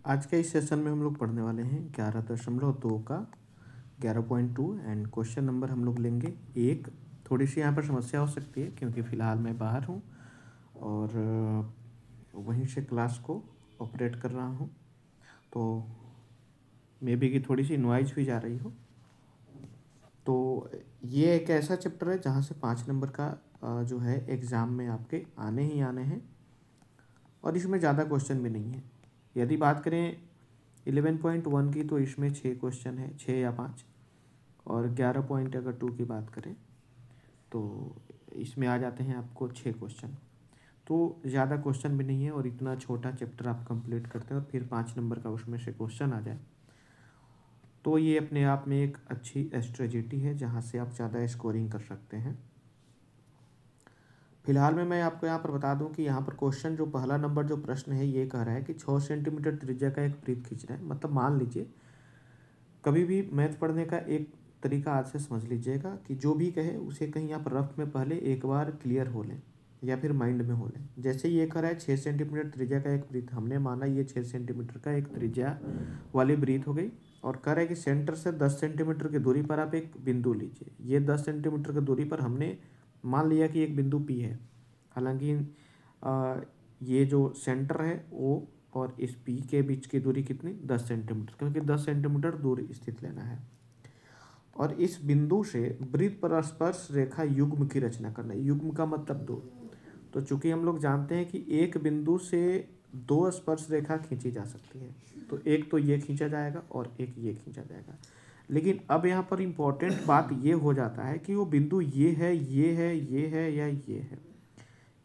आज के इस सेशन में हम लोग पढ़ने वाले हैं 11.2 का 11.2 एंड क्वेश्चन नंबर हम लोग लेंगे 1। थोड़ी सी यहाँ पर समस्या हो सकती है क्योंकि फ़िलहाल मैं बाहर हूँ और वहीं से क्लास को ऑपरेट कर रहा हूँ, तो मे बी की थोड़ी सी नॉइज भी जा रही हो। तो ये एक ऐसा चैप्टर है जहाँ से 5 नंबर का जो है एग्ज़ाम में आपके आने ही आने हैं और इसमें ज़्यादा क्वेश्चन भी नहीं है। यदि बात करें 11.1 की तो इसमें 6 क्वेश्चन है, 6 या 5। और 11.2 की बात करें तो इसमें आ जाते हैं आपको 6 क्वेश्चन। तो ज़्यादा क्वेश्चन भी नहीं है और इतना छोटा चैप्टर आप कंप्लीट करते हैं और फिर 5 नंबर का उसमें से क्वेश्चन आ जाए तो ये अपने आप में एक अच्छी स्ट्रेटेजी है जहाँ से आप ज़्यादा स्कोरिंग कर सकते हैं। फिलहाल में मैं आपको यहाँ पर बता दूं कि यहाँ पर क्वेश्चन जो पहला नंबर जो प्रश्न है ये कह रहा है कि 6 सेंटीमीटर त्रिज्या का एक वृत्त खींचना है। मतलब मान लीजिए कभी भी मैथ पढ़ने का एक तरीका आज से समझ लीजिएगा कि जो भी कहे उसे कहीं आप रफ में पहले एक बार क्लियर हो लें या फिर माइंड में हो लें। जैसे ये कह रहा है 6 सेंटीमीटर त्रिज्या का एक वृत्त, हमने माना ये 6 सेंटीमीटर का एक त्रिज्या वाली वृत्त हो गई और कह रहा है कि सेंटर से 10 सेंटीमीटर की दूरी पर आप एक बिंदु लीजिए। ये 10 सेंटीमीटर की दूरी पर हमने मान लिया कि एक बिंदु पी है। हालांकि ये जो सेंटर है वो और इस पी के बीच की दूरी कितनी 10 सेंटीमीटर, क्योंकि 10 सेंटीमीटर दूर स्थित लेना है। और इस बिंदु से वृत्त पर स्पर्श रेखा युग्म की रचना करना है। युग्म का मतलब दो। तो चूंकि हम लोग जानते हैं कि एक बिंदु से 2 स्पर्श रेखा खींची जा सकती है, तो एक तो ये खींचा जाएगा और एक ये खींचा जाएगा। लेकिन अब यहाँ पर इम्पोर्टेंट बात ये हो जाता है कि वो बिंदु ये है, ये है, ये है या ये है,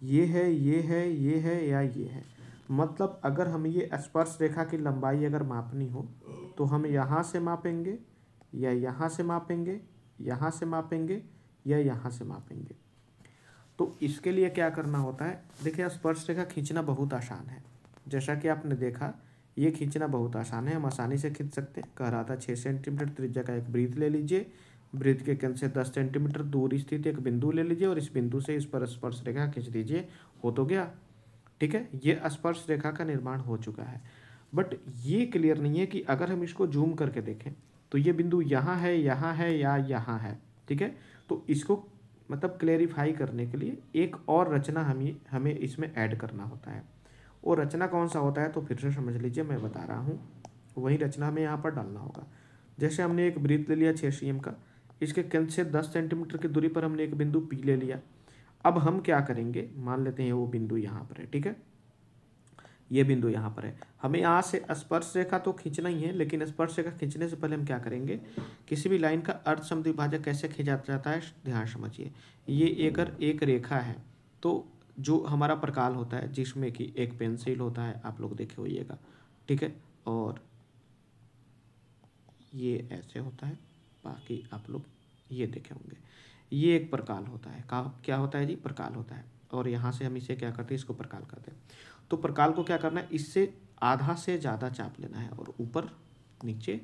ये है, ये है, ये है या ये है। मतलब अगर हम ये स्पर्श रेखा की लंबाई अगर मापनी हो तो हम यहाँ से मापेंगे या यहाँ से मापेंगे, यहाँ से मापेंगे या यहाँ से मापेंगे। तो इसके लिए क्या करना होता है, देखिए स्पर्श रेखा खींचना बहुत आसान है। जैसा कि आपने देखा ये खींचना बहुत आसान है, हम आसानी से खींच सकते हैं। कह रहा था 6 सेंटीमीटर त्रिज्या का एक वृत्त ले लीजिए, वृत्त के केंद्र से 10 सेंटीमीटर दूर स्थित एक बिंदु ले लीजिए और इस बिंदु से इस पर स्पर्श रेखा खींच दीजिए, हो तो गया। ठीक है, ये स्पर्श रेखा का निर्माण हो चुका है। बट ये क्लियर नहीं है कि अगर हम इसको जूम करके देखें तो ये बिंदु यहाँ है, यहाँ है या यहाँ है। ठीक है, तो इसको मतलब क्लेरिफाई करने के लिए एक और रचना हमें इसमें ऐड करना होता है। वो रचना कौन सा होता है तो फिर से समझ लीजिए, मैं बता रहा हूँ। वही रचना हमें यहाँ पर डालना होगा। जैसे हमने एक वृत्त ले लिया 6 cm का, इसके केंद्र से 10 सेंटीमीटर की दूरी पर हमने एक बिंदु पी ले लिया। अब हम क्या करेंगे, मान लेते हैं वो बिंदु यहाँ पर है। ठीक है, ये बिंदु यहाँ पर है। हमें यहाँ से स्पर्श रेखा तो खींचना ही है, लेकिन स्पर्श रेखा खींचने से पहले हम क्या करेंगे, किसी भी लाइन का अर्ध समद्विभाजक कैसे खींचा जाता है ध्यान समझिए। ये अगर एक रेखा है तो जो हमारा प्रकाल होता है जिसमें कि एक पेंसिल होता है, आप लोग देखे होइएगा। ठीक है, और ये ऐसे होता है, बाकी आप लोग ये देखे होंगे। ये एक प्रकाल होता है, क्या होता है जी, प्रकाल होता है। और यहाँ से हम इसे क्या करते हैं, इसको प्रकाल करते हैं। तो प्रकाल को क्या करना है, इससे आधा से ज़्यादा चाप लेना है और ऊपर नीचे,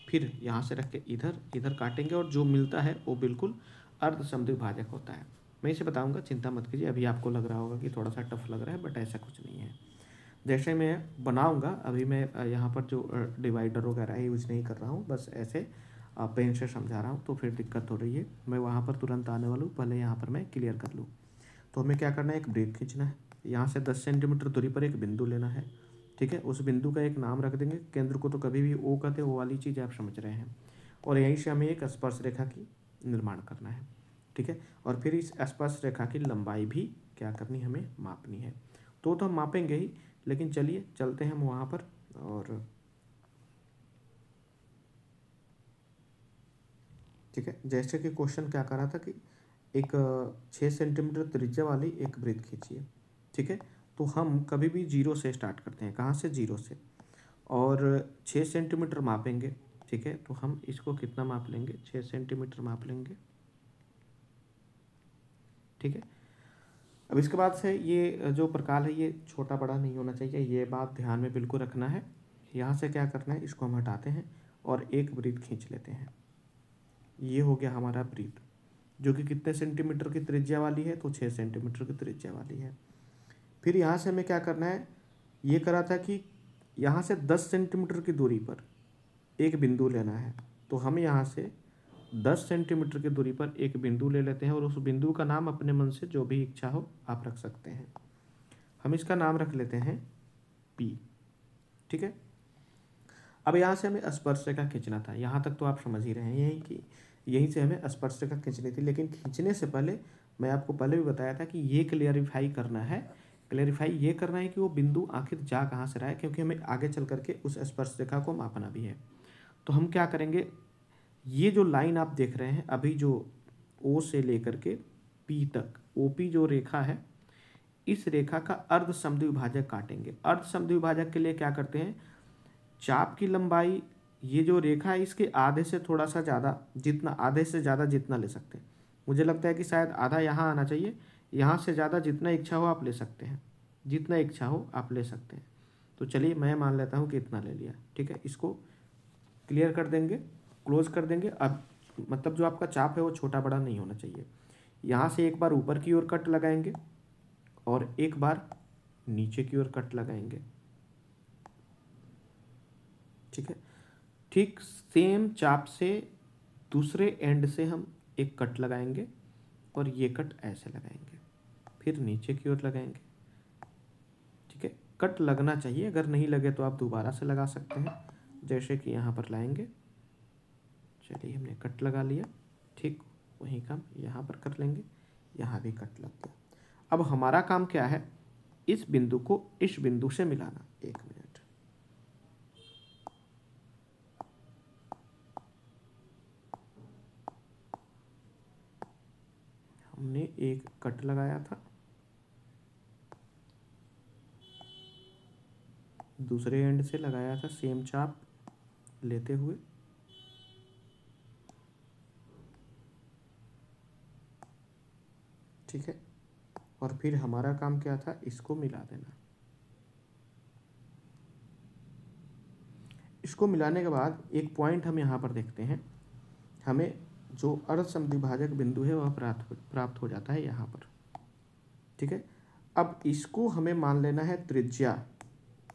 फिर यहाँ से रख के इधर इधर काटेंगे और जो मिलता है वो बिल्कुल अर्ध समद्विभाजक होता है। मैं इसे बताऊँगा, चिंता मत कीजिए। अभी आपको लग रहा होगा कि थोड़ा सा टफ लग रहा है, बट ऐसा कुछ नहीं है। जैसे मैं बनाऊंगा, अभी मैं यहाँ पर जो डिवाइडर वगैरह है यूज नहीं कर रहा हूँ, बस ऐसे पेन से समझा रहा हूँ, तो फिर दिक्कत हो रही है। मैं वहाँ पर तुरंत आने वाला हूँ, पहले यहाँ पर मैं क्लियर कर लूँ। तो हमें क्या करना है, एक वृत्त खींचना है। यहाँ से 10 सेंटीमीटर दूरी पर एक बिंदु लेना है। ठीक है, उस बिंदु का एक नाम रख देंगे। केंद्र को तो कभी भी ओ कहते हैं, वो वाली चीज़ आप समझ रहे हैं। और यहीं से हमें एक स्पर्श रेखा की निर्माण करना है। ठीक है, और फिर इस स्पर्श रेखा की लंबाई भी क्या करनी, हमें मापनी है। तो हम मापेंगे ही, लेकिन चलिए चलते हैं हम वहाँ पर। और ठीक है, जैसे कि क्वेश्चन क्या कर रहा था कि एक 6 सेंटीमीटर त्रिज्या वाली एक वृत्त खींचिए। ठीक है, तो हम कभी भी 0 से स्टार्ट करते हैं। कहाँ से, 0 से। और 6 सेंटीमीटर मापेंगे। ठीक है, तो हम इसको कितना माप लेंगे, 6 सेंटीमीटर माप लेंगे। ठीक है, अब इसके बाद से ये जो प्रकाल है ये छोटा बड़ा नहीं होना चाहिए, ये बात ध्यान में बिल्कुल रखना है। यहाँ से क्या करना है, इसको हम हटाते हैं और एक वृत्त खींच लेते हैं। ये हो गया हमारा वृत्त, जो कि कितने सेंटीमीटर की त्रिज्या वाली है, तो 6 सेंटीमीटर की त्रिज्या वाली है। फिर यहाँ से हमें क्या करना है, ये करा था कि यहाँ से 10 सेंटीमीटर की दूरी पर एक बिंदु लेना है, तो हम यहाँ से 10 सेंटीमीटर की दूरी पर एक बिंदु ले लेते हैं और उस बिंदु का नाम अपने मन से जो भी इच्छा हो आप रख सकते हैं। हम इसका नाम रख लेते हैं P, ठीक है। अब यहाँ से हमें स्पर्श रेखा खींचना था, यहाँ तक तो आप समझ ही रहे हैं यहीं से हमें स्पर्श रेखा खींचनी थी। लेकिन खींचने से पहले मैं आपको पहले भी बताया था कि ये क्लियरिफाई करना है, ये करना है कि वो बिंदु आखिर जा कहाँ से रहा है, क्योंकि हमें आगे चल करके उस स्पर्श रेखा को मापना भी है। तो हम क्या करेंगे, ये जो लाइन आप देख रहे हैं अभी, जो O से लेकर के P तक, OP जो रेखा है, इस रेखा का अर्ध समद्विभाजक काटेंगे। अर्ध समद्विभाजक के लिए क्या करते हैं, चाप की लंबाई, ये जो रेखा है इसके आधे से थोड़ा सा ज़्यादा, जितना आधे से ज़्यादा जितना ले सकते हैं, मुझे लगता है कि शायद आधा यहाँ आना चाहिए, यहाँ से ज़्यादा जितना इच्छा हो आप ले सकते हैं, जितना इच्छा हो आप ले सकते हैं। तो चलिए मैं मान लेता हूँ कि इतना ले लिया, ठीक है। इसको क्लियर कर देंगे, क्लोज कर देंगे। अब मतलब जो आपका चाप है वो छोटा बड़ा नहीं होना चाहिए। यहाँ से एक बार ऊपर की ओर कट लगाएंगे और एक बार नीचे की ओर कट लगाएंगे, ठीक है। ठीक सेम चाप से दूसरे एंड से हम एक कट लगाएंगे और ये कट ऐसे लगाएंगे, फिर नीचे की ओर लगाएंगे, ठीक है। कट लगना चाहिए, अगर नहीं लगे तो आप दोबारा से लगा सकते हैं, जैसे कि यहाँ पर लाएंगे। चलिए हमने कट लगा लिया, ठीक वही काम यहाँ पर कर लेंगे, यहाँ भी कट लग गया। अब हमारा काम क्या है, इस बिंदु को इस बिंदु से मिलाना। एक मिनट, हमने एक कट लगाया था, दूसरे एंड से लगाया था सेम चाप लेते हुए, ठीक है। और फिर हमारा काम क्या था, इसको मिला देना। इसको मिलाने के बाद एक पॉइंट हम यहाँ पर देखते हैं, हमें जो अर्ध समद्विभाजक बिंदु है वह प्राप्त हो जाता है यहाँ पर, ठीक है। अब इसको हमें मान लेना है त्रिज्या,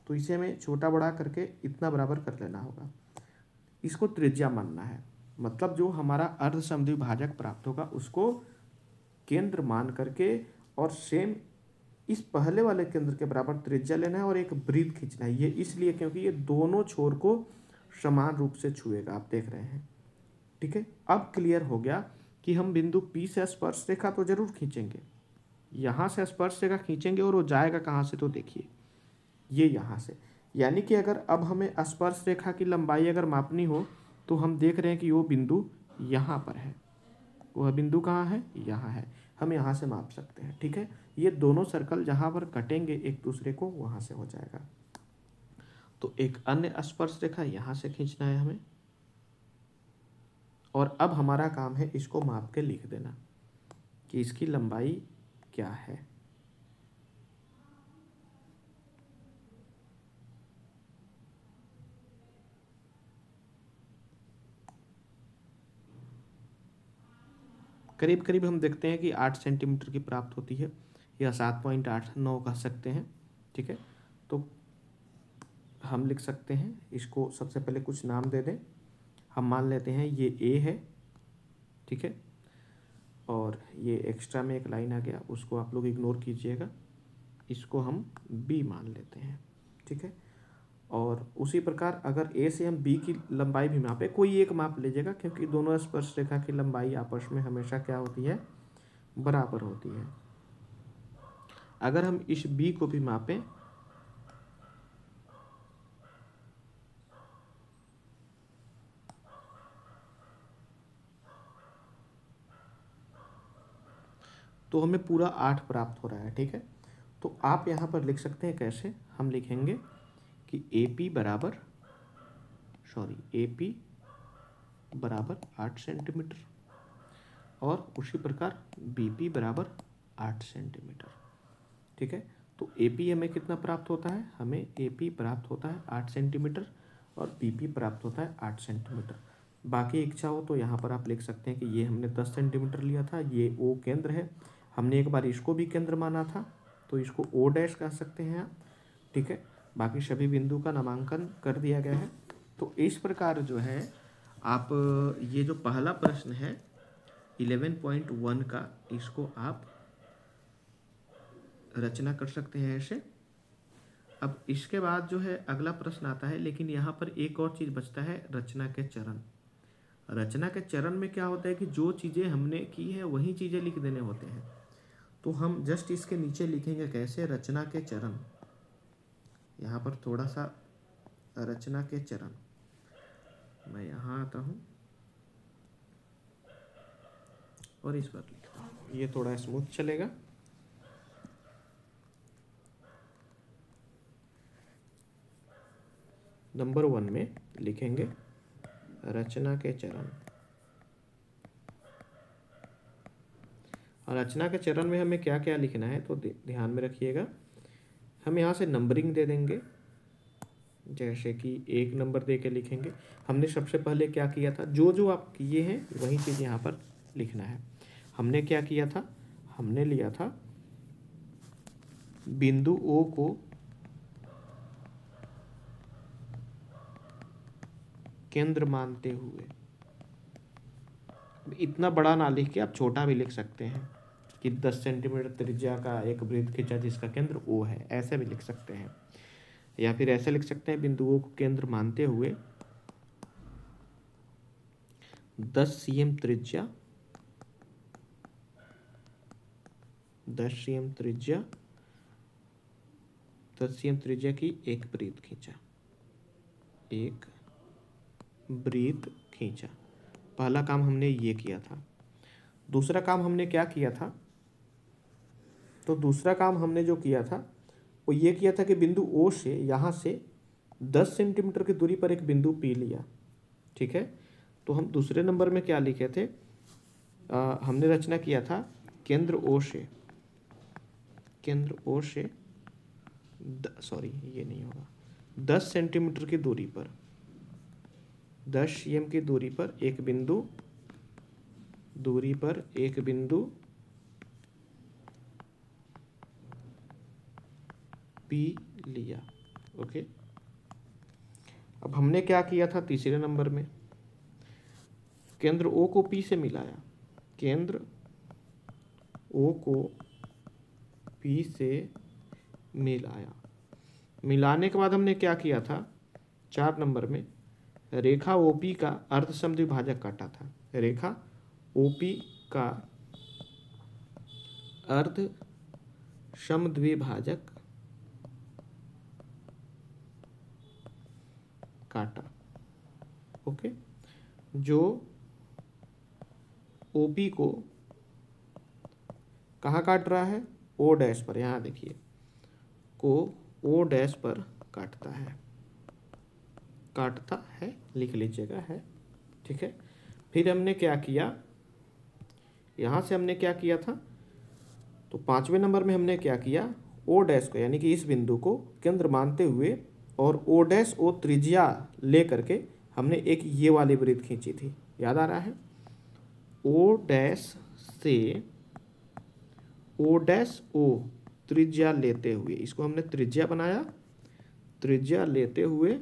तो इसे हमें छोटा बड़ा करके इतना बराबर कर लेना होगा। इसको त्रिज्या मानना है, मतलब जो हमारा अर्ध समद्विभाजक प्राप्त होगा उसको केंद्र मान करके और सेम इस पहले वाले केंद्र के बराबर त्रिज्या लेना है और एक वृत्त खींचना है। ये इसलिए क्योंकि ये दोनों छोर को समान रूप से छुएगा, आप देख रहे हैं, ठीक है। अब क्लियर हो गया कि हम बिंदु P से स्पर्श रेखा तो जरूर खींचेंगे, यहाँ से स्पर्श रेखा खींचेंगे और वो जाएगा कहाँ से, तो देखिए ये यहाँ से। यानी कि अगर अब हमें स्पर्श रेखा की लंबाई अगर मापनी हो तो हम देख रहे हैं कि वो बिंदु यहाँ पर है, वह बिंदु कहाँ है, यहाँ है, हम यहाँ से माप सकते हैं, ठीक है। ये दोनों सर्कल जहाँ पर कटेंगे एक दूसरे को वहाँ से हो जाएगा। तो एक अन्य स्पर्श रेखा यहाँ से खींचना है हमें, और अब हमारा काम है इसको माप के लिख देना कि इसकी लंबाई क्या है। करीब करीब हम देखते हैं कि 8 सेंटीमीटर की प्राप्त होती है, या 7.89 कह सकते हैं, ठीक है। तो हम लिख सकते हैं इसको, सबसे पहले कुछ नाम दे दें। हम मान लेते हैं ये A है, ठीक है, और ये एक्स्ट्रा में एक लाइन आ गया, उसको आप लोग इग्नोर कीजिएगा, इसको हम B मान लेते हैं, ठीक है। और उसी प्रकार अगर A से हम B की लंबाई भी मापे, कोई एक माप लीजिएगा, क्योंकि दोनों स्पर्श रेखा की लंबाई आपस में हमेशा क्या होती है, बराबर होती है। अगर हम इस B को भी मापें तो हमें पूरा 8 प्राप्त हो रहा है, ठीक है। तो आप यहाँ पर लिख सकते हैं, कैसे हम लिखेंगे कि AP बराबर 8 सेंटीमीटर, और उसी प्रकार BP बराबर 8 सेंटीमीटर, ठीक है। तो AP हमें कितना प्राप्त होता है, हमें AP प्राप्त होता है 8 सेंटीमीटर और BP प्राप्त होता है 8 सेंटीमीटर। बाकी इच्छा हो तो यहाँ पर आप लिख सकते हैं कि ये हमने 10 सेंटीमीटर लिया था, ये O केंद्र है, हमने एक बार इसको भी केंद्र माना था, तो इसको O डैश कह सकते हैं आप, ठीक है। बाकी सभी बिंदु का नामांकन कर दिया गया है। तो इस प्रकार जो है आप ये जो पहला प्रश्न है 11.1 का, इसको आप रचना कर सकते हैं ऐसे। अब इसके बाद जो है अगला प्रश्न आता है, लेकिन यहाँ पर एक और चीज़ बचता है, रचना के चरण। रचना के चरण में क्या होता है कि जो चीज़ें हमने की है वही चीज़ें लिख देने होते हैं। तो हम जस्ट इसके नीचे लिखेंगे कैसे, रचना के चरण। यहाँ पर थोड़ा सा रचना के चरण, मैं यहाँ आता हूँ और इस पर लिखता हूँ, ये थोड़ा स्मूथ चलेगा। नंबर 1 में लिखेंगे रचना के चरण। और रचना के चरण में हमें क्या क्या लिखना है तो ध्यान में रखिएगा। हम यहाँ से नंबरिंग दे देंगे, जैसे कि 1 नंबर दे के लिखेंगे। हमने सबसे पहले क्या किया था, जो जो आप किए हैं वही चीज़ यहाँ पर लिखना है। हमने क्या किया था, हमने लिया था बिंदु O को केंद्र मानते हुए, इतना बड़ा ना लिख के आप छोटा भी लिख सकते हैं कि 10 सेंटीमीटर त्रिज्या का एक वृत्त खींचा जिसका केंद्र O है, ऐसे भी लिख सकते हैं। या फिर ऐसे लिख सकते हैं, बिंदुओं को केंद्र मानते हुए 10 cm त्रिज्या, 10 cm त्रिज्या, 10 cm त्रिज्या की एक वृत्त खींचा, एक वृत्त खींचा। पहला काम हमने ये किया था। दूसरा काम हमने क्या किया था, तो दूसरा काम हमने जो किया था वो ये किया था कि बिंदु O से यहाँ से 10 सेंटीमीटर की दूरी पर एक बिंदु P लिया। ठीक है, तो हम दूसरे नंबर में क्या लिखे थे, हमने रचना किया था केंद्र O से, केंद्र O से सॉरी ये नहीं होगा, 10 सेंटीमीटर की दूरी पर, 10 cm की दूरी पर एक बिंदु, दूरी पर एक बिंदु P लिया। ओके, अब हमने क्या किया था तीसरे नंबर में, केंद्र O को P से मिलाया, केंद्र O को P से मिलाया। मिलाने के बाद हमने क्या किया था, 4 नंबर में रेखा OP का अर्ध समद्विभाजक काटा था। रेखा OP का अर्ध समद्विभाजक काटा। ओके, जो OP को कहाँ काट रहा है, O डैश पर, यहाँ देखिए, को O डैश पर काटता है, काटता है लिख लीजिएगा, है ठीक है। फिर हमने क्या किया, यहाँ से हमने क्या किया था, तो 5वें नंबर में हमने क्या किया, O डैश को यानी कि इस बिंदु को केंद्र मानते हुए और O डैश O त्रिज्या ले करके हमने एक ये वाली वृत्त खींची थी, याद आ रहा है। O डैश से O डैश O त्रिज्या लेते हुए, इसको हमने त्रिज्या बनाया, त्रिज्या लेते हुए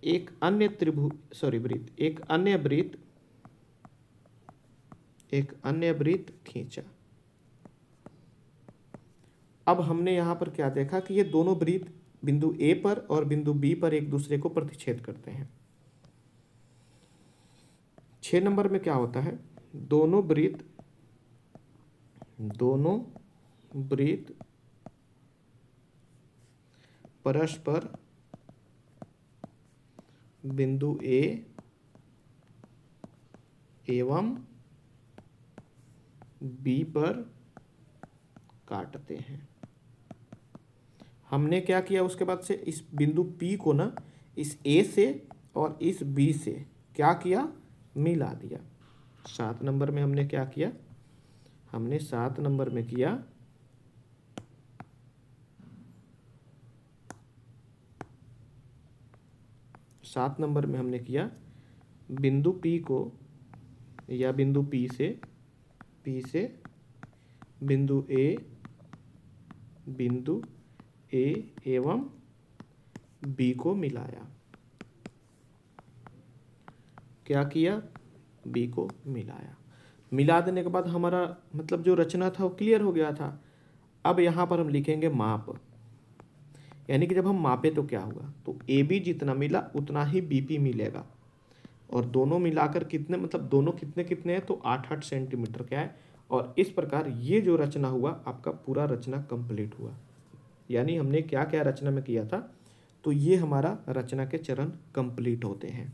एक अन्य वृत्त, एक अन्य वृत्त खींचा। अब हमने यहाँ पर क्या देखा कि ये दोनों वृत्त बिंदु A पर और बिंदु B पर एक दूसरे को प्रतिच्छेद करते हैं। 6 नंबर में क्या होता है, दोनों वृत्त परस्पर बिंदु A एवं B पर काटते हैं। हमने क्या किया उसके बाद से, इस बिंदु P को ना इस A से और इस B से क्या किया, मिला दिया। 7 नंबर में हमने क्या किया, हमने 7 नंबर में किया बिंदु P को या बिंदु P से बिंदु A बिंदु ए एवं बी को मिलाया। क्या किया? बी को मिलाया। मिला देने के बाद हमारा मतलब जो रचना था वो क्लियर हो गया था। अब यहाँ पर हम लिखेंगे माप, यानी कि जब हम मापे तो क्या हुआ, तो ए बी जितना मिला उतना ही बी पी मिलेगा, और दोनों मिलाकर कितने, मतलब दोनों कितने कितने हैं, तो 8-8 सेंटीमीटर क्या है। और इस प्रकार ये जो रचना हुआ आपका पूरा रचना कंप्लीट हुआ। यानी हमने क्या क्या रचना में किया था, तो ये हमारा रचना के चरण कंप्लीट होते हैं।